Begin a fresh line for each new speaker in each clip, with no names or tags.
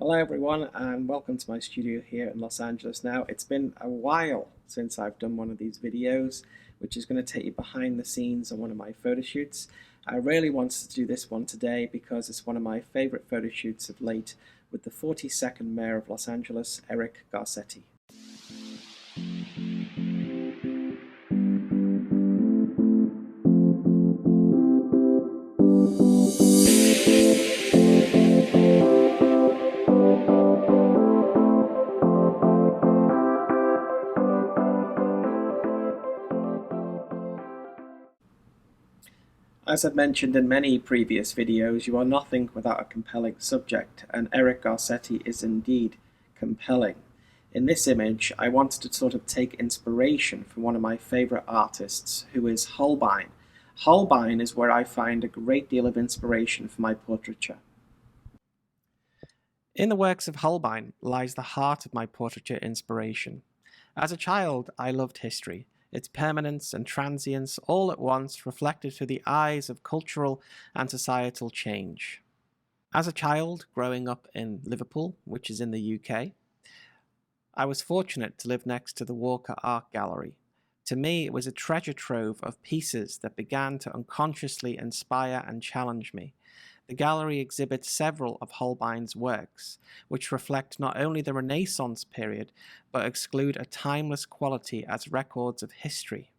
Hello everyone and welcome to my studio here in Los Angeles. Now it's been a while since I've done one of these videos which is going to take you behind the scenes on one of my photo shoots. I really wanted to do this one today because it's one of my favorite photo shoots of late with the 42nd Mayor of Los Angeles, Eric Garcetti. As I've mentioned in many previous videos, you are nothing without a compelling subject, and Eric Garcetti is indeed compelling. In this image, I wanted to sort of take inspiration from one of my favorite artists, who is Holbein. Holbein is where I find a great deal of inspiration for my portraiture. In the works of Holbein lies the heart of my portraiture inspiration. As a child, I loved history. Its permanence and transience all at once reflected through the eyes of cultural and societal change. As a child growing up in Liverpool, which is in the UK, I was fortunate to live next to the Walker Art Gallery. To me, it was a treasure trove of pieces that began to unconsciously inspire and challenge me. The gallery exhibits several of Holbein's works, which reflect not only the Renaissance period, but exclude a timeless quality as records of history.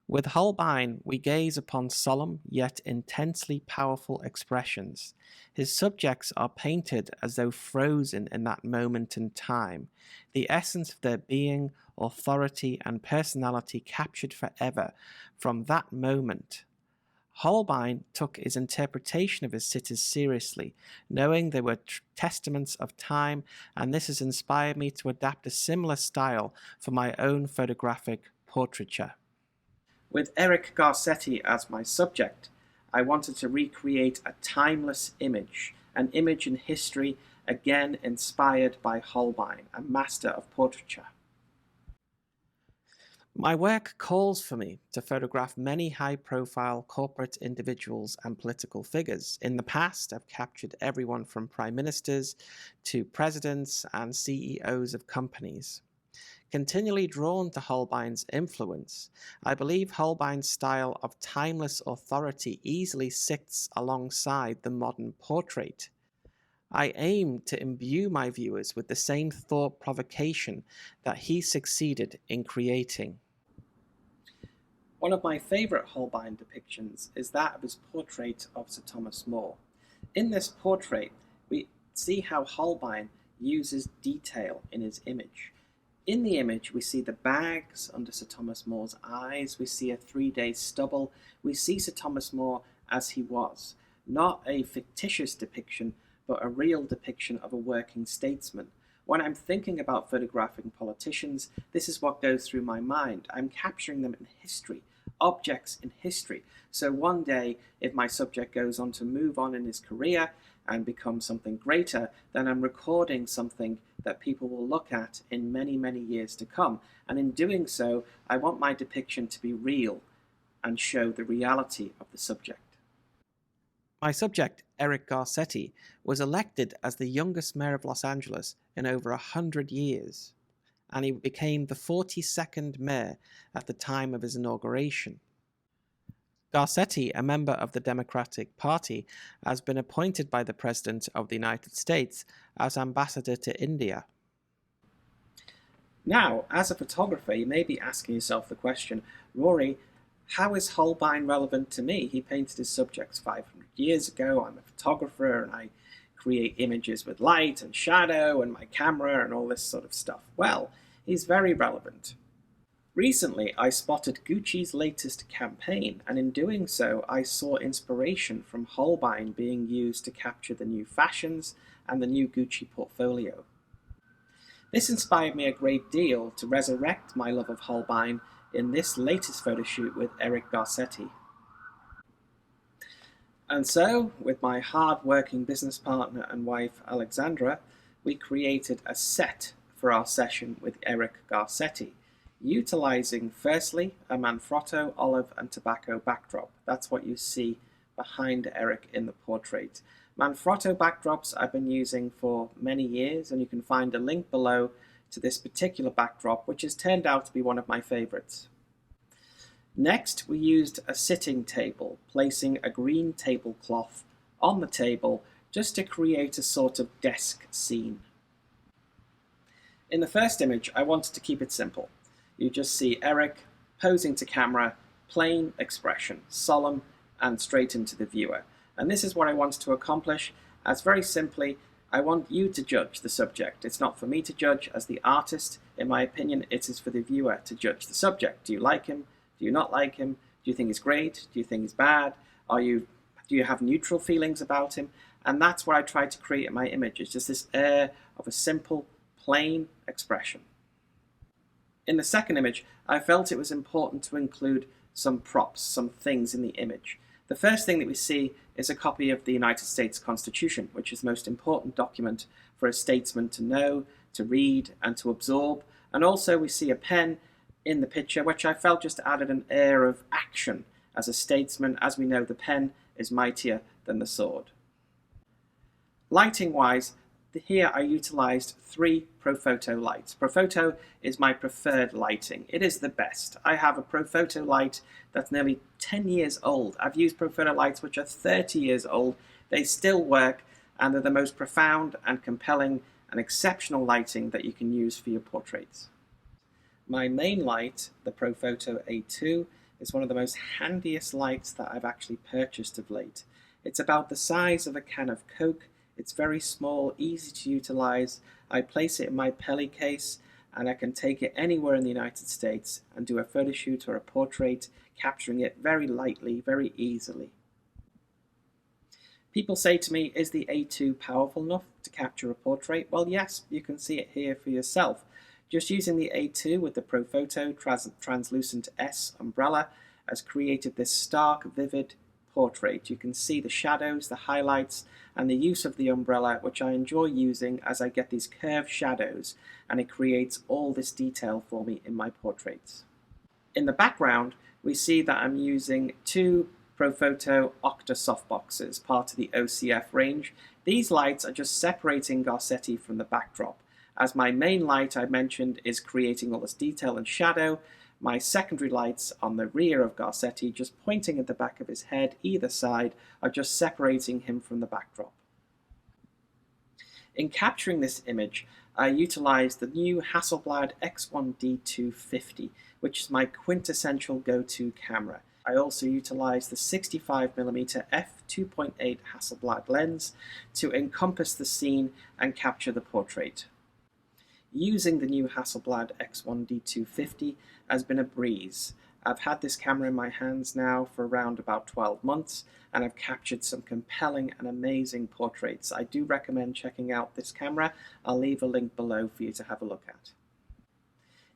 With Holbein, we gaze upon solemn yet intensely powerful expressions. His subjects are painted as though frozen in that moment in time, the essence of their being, authority, and personality captured forever from that moment. Holbein took his interpretation of his sitters seriously, knowing they were testaments of time, and this has inspired me to adapt a similar style for my own photographic portraiture. With Eric Garcetti as my subject, I wanted to recreate a timeless image, an image in history, again inspired by Holbein, a master of portraiture. My work calls for me to photograph many high-profile corporate individuals and political figures. In the past, I've captured everyone from prime ministers to presidents and CEOs of companies. Continually drawn to Holbein's influence, I believe Holbein's style of timeless authority easily sits alongside the modern portrait. I aim to imbue my viewers with the same thought provocation that he succeeded in creating. One of my favourite Holbein depictions is that of his portrait of Sir Thomas More. In this portrait, we see how Holbein uses detail in his image. In the image, we see the bags under Sir Thomas More's eyes, we see a 3-day stubble, we see Sir Thomas More as he was, not a fictitious depiction, but a real depiction of a working statesman. When I'm thinking about photographing politicians, this is what goes through my mind. I'm capturing them in history, objects in history. So one day, if my subject goes on to move on in his career and become something greater, then I'm recording something that people will look at in many, many years to come. And in doing so, I want my depiction to be real and show the reality of the subject. My subject, Eric Garcetti, was elected as the youngest mayor of Los Angeles in over 100 years, and he became the 42nd mayor at the time of his inauguration. Garcetti, a member of the Democratic Party, has been appointed by the President of the United States as ambassador to India. Now, as a photographer, you may be asking yourself the question, Rory, how is Holbein relevant to me? He painted his subjects 500 years ago. I'm a photographer and I create images with light and shadow and my camera and all this sort of stuff. Well, he's very relevant. Recently, I spotted Gucci's latest campaign, and in doing so, I saw inspiration from Holbein being used to capture the new fashions and the new Gucci portfolio. This inspired me a great deal to resurrect my love of Holbein in this latest photo shoot with Eric Garcetti. And so, with my hard-working business partner and wife Alexandra, we created a set for our session with Eric Garcetti, utilizing firstly a Manfrotto olive and tobacco backdrop. That's what you see behind Eric in the portrait. Manfrotto backdrops I've been using for many years, and you can find a link below to this particular backdrop, which has turned out to be one of my favorites. Next, we used a sitting table, placing a green tablecloth on the table just to create a sort of desk scene. In the first image, I wanted to keep it simple. You just see Eric posing to camera, plain expression, solemn and straight into the viewer. And this is what I wanted to accomplish, as very simply, I want you to judge the subject. It's not for me to judge as the artist. In my opinion, it is for the viewer to judge the subject. Do you like him? Do you not like him? Do you think he's great? Do you think he's bad? Do you have neutral feelings about him? And that's what I tried to create in my image. It's just this air of a simple, plain expression. In the second image, I felt it was important to include some props, some things in the image. The first thing that we see is a copy of the United States Constitution, which is the most important document for a statesman to know, to read, and to absorb. And also we see a pen in the picture, which I felt just added an air of action. As a statesman, as we know, the pen is mightier than the sword. Lighting-wise, here I utilized 3 Profoto lights. Profoto is my preferred lighting. It is the best. I have a Profoto light that's nearly 10 years old. I've used Profoto lights which are 30 years old. They still work, and they're the most profound and compelling and exceptional lighting that you can use for your portraits. My main light, the Profoto A2, is one of the most handiest lights that I've actually purchased of late. It's about the size of a can of Coke. It's very small, easy to utilize. I place it in my Pelly case, and I can take it anywhere in the United States and do a photo shoot or a portrait, capturing it very lightly, very easily. People say to me, is the A2 powerful enough to capture a portrait? Well, yes, you can see it here for yourself. Just using the A2 with the Profoto translucent S umbrella has created this stark, vivid portrait. You can see the shadows, the highlights, and the use of the umbrella, which I enjoy using as I get these curved shadows, and it creates all this detail for me in my portraits. In the background, we see that I'm using 2 Profoto Octa softboxes, part of the OCF range. These lights are just separating Garcetti from the backdrop. As my main light I mentioned is creating all this detail and shadow, my secondary lights on the rear of Garcetti, just pointing at the back of his head either side, are just separating him from the backdrop. In capturing this image, I utilized the new Hasselblad X1D250, which is my quintessential go-to camera. I also utilized the 65mm f2.8 Hasselblad lens to encompass the scene and capture the portrait. Using the new Hasselblad X1D250 has been a breeze. I've had this camera in my hands now for around about 12 months, and I've captured some compelling and amazing portraits. I do recommend checking out this camera. I'll leave a link below for you to have a look at.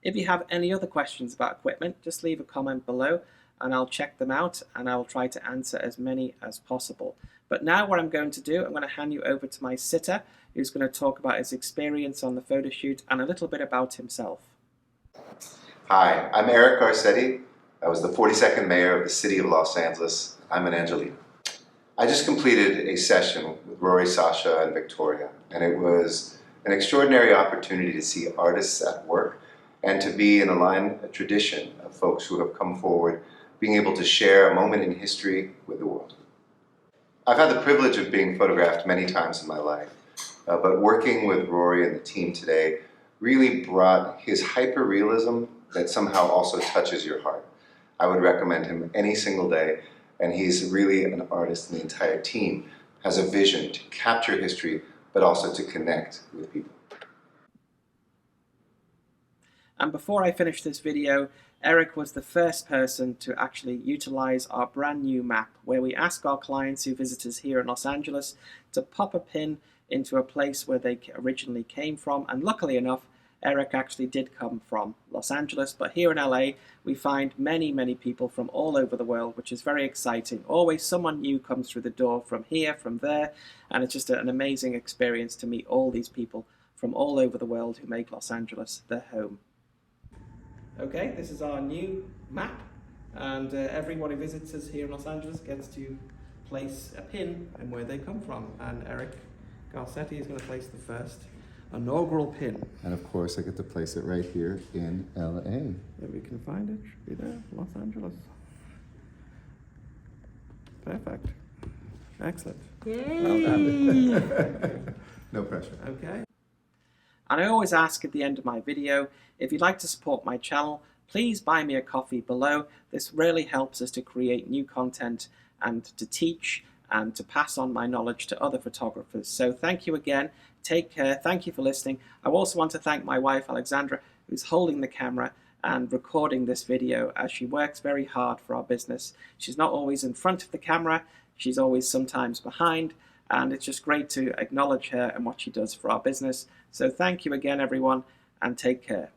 If you have any other questions about equipment, just leave a comment below and I'll check them out, and I'll try to answer as many as possible. But now what I'm going to do, I'm going to hand you over to my sitter, who's going to talk about his experience on the photo shoot and a little bit about himself.
Hi, I'm Eric Garcetti. I was the 42nd mayor of the city of Los Angeles. I'm an Angelino. I just completed a session with Rory, Sasha, and Victoria, and it was an extraordinary opportunity to see artists at work and to be in a tradition of folks who have come forward being able to share a moment in history with the world. I've had the privilege of being photographed many times in my life, but working with Rory and the team today really brought his hyper-realism that somehow also touches your heart. I would recommend him any single day, and he's really an artist, and the entire team has a vision to capture history, but also to connect with people.
And before I finish this video, Eric was the first person to actually utilize our brand new map, where we ask our clients who visit us here in Los Angeles to pop a pin into a place where they originally came from. And luckily enough, Eric actually did come from Los Angeles, but here in LA we find many people from all over the world, which is very exciting. Always someone new comes through the door from here, from there, and it's just an amazing experience to meet all these people from all over the world who make Los Angeles their home. Okay, this is our new map, and everyone who visits us here in Los Angeles gets to place a pin in where they come from. And Eric Garcetti is going to place the first inaugural pin.
And of course, I get to place it right here in LA.
If we can find it, should be there, Los Angeles. Perfect. Excellent.
Yay!
Well done.
No pressure.
Okay. And I always ask at the end of my video, if you'd like to support my channel, please buy me a coffee below. This really helps us to create new content and to teach and to pass on my knowledge to other photographers. So thank you again. Take care. Thank you for listening. I also want to thank my wife, Alexandra, who's holding the camera and recording this video as she works very hard for our business. She's not always in front of the camera. She's always sometimes behind. And it's just great to acknowledge her and what she does for our business. So thank you again, everyone, and take care.